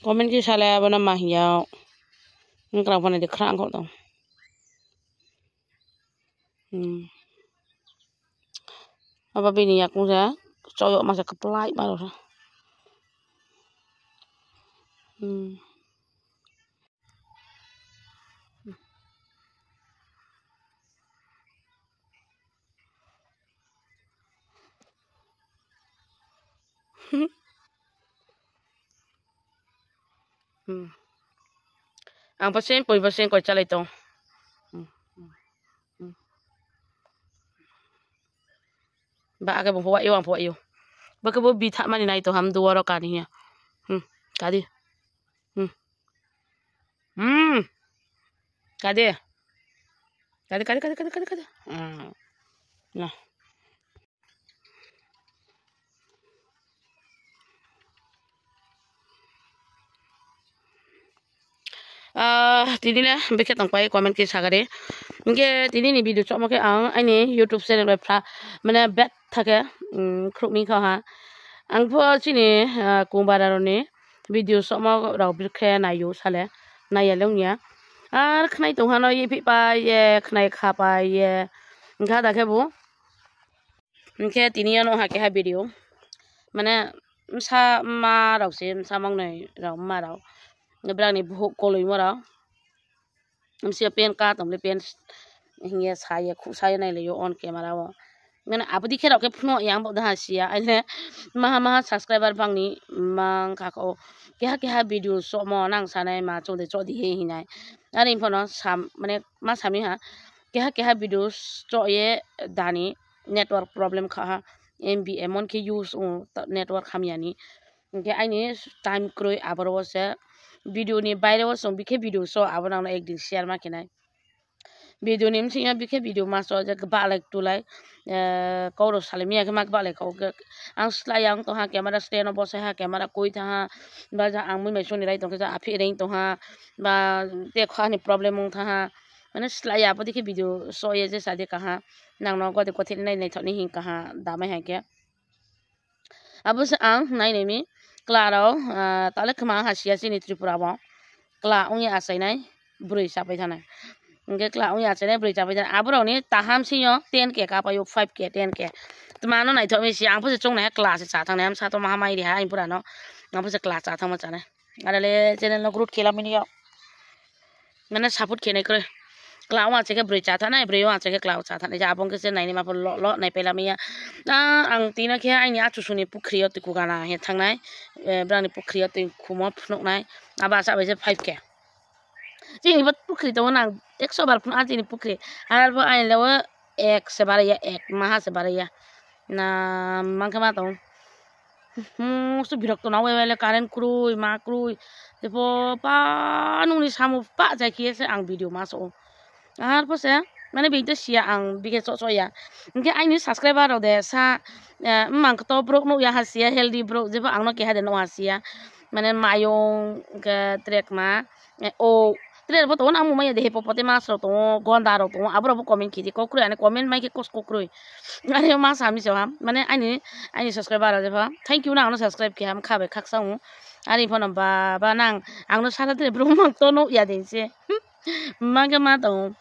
Komen ki salah apa nama hiau. Ngkrak pana di kerang kok tau. Apa bini aku sa coyok masa kepelai baru. Ang pasien poi pasien ko chalai to. Ba ka bo wa yo ang po yo. Ba ka bo bi tha mani nai to ham duwaro ka ni ya. Ka di. Ka di. Ka. Nah. Tini lah beket ang pai comment ki sagare. Nge tini ni video chok mo ke ang ani YouTube channel web pra mana bet thake kruk mi kha ha. Ang pho chini kumbara ni video chok mo raw bir khe na yo sale na ya long ya. Ar khnai tong hano yi pi pa ye khnai kha pa ye. Nga da ke bu. Nge tini ano ha ke ha video. Mana sa ma raw se sa mong nai raw ma raw. Ngebrang ni buhuk koloi mora amsia pen ka tamle pen hinge saya khu saya nai le yo on camera wa ngana abdi khera ke phno yang bo da sia aile maha subscriber bangni mang ka ko keha video so mo nang sanai ma chode chodi he hinai ari phono sam mane ma sami ha keha video cho ye dani network problem kha mb emon ke use network khamiani ke aini time kroi abaro se video ni বাইরে ওসং বিখে video so abang na ekdin share ma kenai video ni msinya bikhe video ma so ja ba like to like ko ro salemi ke mak ba like ko ang slai yang to ha camera stand bo sa ha camera koi tha ha ba ja ang mui mai so ni rai to ja afi rein to ha ba te kha ni problem mong tha ha mane slai ya podi ke video so ye je sa de ka ha nang no ko de ko thil nai nai thoni hin ka ha da mai ha ke abu sa ang nai nei mi Claro, tale kemang hasil sini Tripura bang. Kla ungya asai nai, beri sampai sana. Enggak kla ungya asai nai beri sampai sana. Abro ni taham sih yo 10K kapa yo 5K 10K. Temano nai thok mi siang pun secung nai kelas satu nai am satu mahamai dia impura no. Ngapu se kelas satu macam nai. Ada le channel no growth kela mini yo. Mana support kene kre. Klau aja ke beri cata nai beri aja ke klau cata nai jabong ke sen nai ni ma pun lo nai pela mi ya. Nah ang tina ke ai ni acu suni pukri yo tiku kana he thang nai berani pukri yo tiku kumo pnuk nai aba sa beje 5K. Jadi buat pukri tu nang 100 bar pun aja ni pukri. Aral bo ai lewa ek sebara ya ek maha sebara ya. Nah mangke ma tu. Su birak tu nawe wele karen krui ma krui. Depo pa nung ni samu pa jaki se ang video masuk. Ar po se mana binte sia ang bige so ya nge ai ni subscriber ro de sa mang to bro no ya hasia healthy bro je ba ang no ke ha de no hasia mana mayong ke trek ma o trek bo to na mu ma de hepopote ma so to gonda ro to abro bo comment ki ko kru ane comment mai ke kos ko kru are ma sami so ha mana ai ni subscriber ro de ba thank you na no subscribe ki ham khabe khak sang ari phone ba nang ang no sara de bro mang to no ya de se ma ke ma to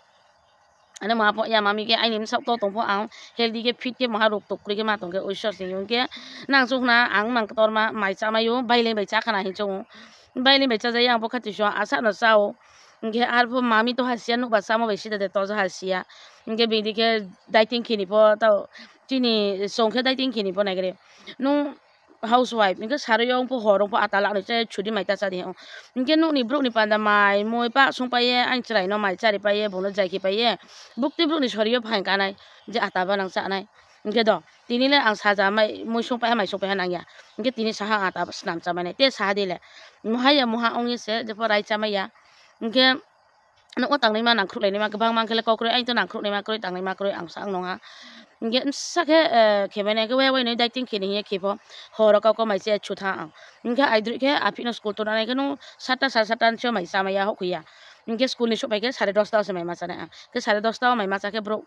Ana ma po ya mami ke ai nim sak to tong po ang healthy ke fit ke ma rok tok ke ma tong ke oisor sing yung ke nang su na ang mang tor ma mai cha ma yo bai le bai cha khana hin chung bai le bai cha ja yang po khati sho asa no sao nge ar po mami to hasia no ba sa ma bai si de to ja hasia nge bi di ke dieting kini po to chini song ke dieting kini po na gre no housewife nge saro yung po horong po atala no che chudi mai ta sa di nge no ni bro ni panda mai moi pa sung pa ye ang chrai no mai chari pa ye bono jai ki pa ye bukti bro ni soriyo phain ka nai je ataba nang sa nai nge do tini le ang sa ja mai moi sung pa mai sung pa nang ya nge tini sa ha ata snam cha mai te sa de le moha ya moha ong ye se je po rai cha mai ya nge no tang ni ma nang khru le ni ma gebang mang kele ko kru ai to nang khru ni ma kru tang ni ma kru ang sang no ha nge sakhe khemene ke we no dieting kini ye khipo horo ka ko mai se chutha ang nge ai dri ke apino school to na ke no 7:30 cho mai sa mai ya ho khuya nge school ni so pai ke 10:30 ta se mai ma sa na ke 10:30 ta mai ma sa ke bro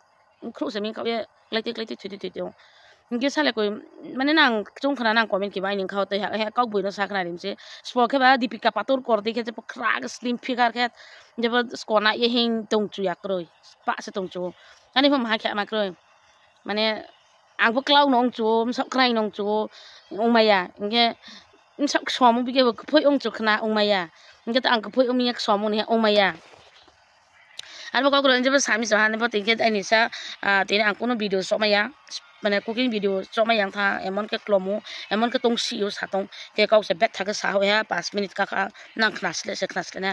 khru se min ka ye leti thuti Inge sale ko mane nang chung khana nang comment ki bai ning khau te ha kau bui no sa khana rim se spo ke ba Deepika Patur kor de ke je krag slim figure ke je ba skona ye hing tong chu yak roi pa se tong chu ani phom ha kha ma kroi mane ang bo klau nong chu sok krai nong chu ong maya inge sok som bi ke phoi ong chu khana ong maya inge ta ang phoi ong mi yak som ni ong maya আর বক করে যে সামি সহানে পর তিনকে আইনিসা তিনি আং কোনো ভিডিও সমায়া মানে কুকিং ভিডিও সমায়া থা এমন কে ক্লমু এমন কে তং সিও সাতং কে কাউসে বেট থাকে সা হয়া 5 মিনিট কাকা নাং খনাসলে সে খনাসলে না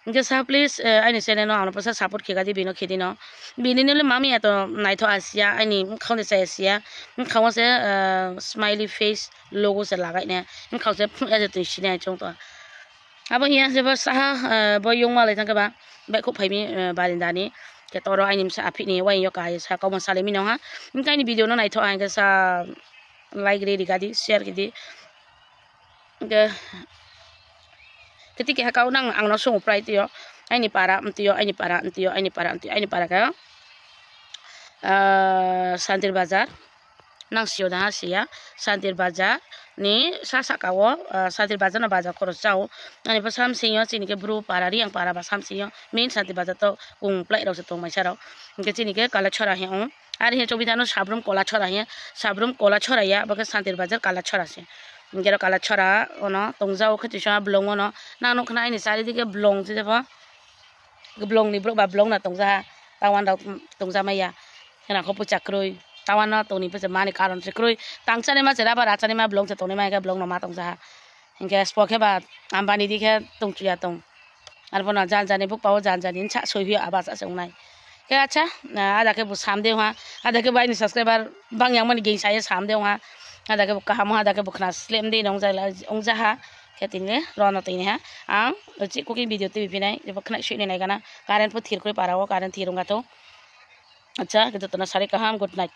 ইনকে সা প্লিজ আইনি সেনে ন আনো পসা সাপোর্ট কে গাদি বিনো খেদি ন বিনি নলে মামি এত নাইথ আসিয়া আইনি খাওনে সে আসিয়া খাওয়াসে স্মাইলি ফেস লোগো সে লাগাই না খাওসে এজে তুই সিনে চং তো আবার ইয়া যে সা বয়ং মালে থাকা বা baik ko phai mi balindani ke toro ainim sa api ni wai yo kai sa ko masale mi no ha inkai ni video no nai tho ai ga sa like re digadi share ki di ke ketika ha kau nang ang no song prai ti yo ai ni para mti yo ai ni para mti yo ai ni para mti ai ni para ka Santir Bazar nang sio da sia Santir Bazar ni sa kawo Santir Bazar na bazar ko sao ani pasam sinyo chini ke bru para ri ang para basam sinyo main Santir Bazar to kung plai ro se to mai saro ke chini ke kala chora he on ar he chobidano sabrum kola chora ya bake Santir Bazar kala chora se ngero kala chora ono tongjao khati sa blong ono na no khna ni sari dike blong se ba blong ni bro ba blong na tongja tawan da tongja maya hena ko pu chakroi tawan na toni pe mani karon se kroi tangchane ma chera ba rachane ma blong se toni ma ga blong no ma tongja inge spoke ba ambani dikhe tongchuya tong ar bona jan jani buk pawo jan jani cha sohi abas ase unai ke acha ada ke bu samde ha ada ke bai ni subscriber bang yang mani ge sai samde ha ada ke ka ha ada ke bu khna slim de nong jai la ong ja ha ke tinle rono tini ha ang chi cooking video te binai je khna shi ni nai kana current pu thir koi parawo current thirunga to acha ke to na sare kaham good night.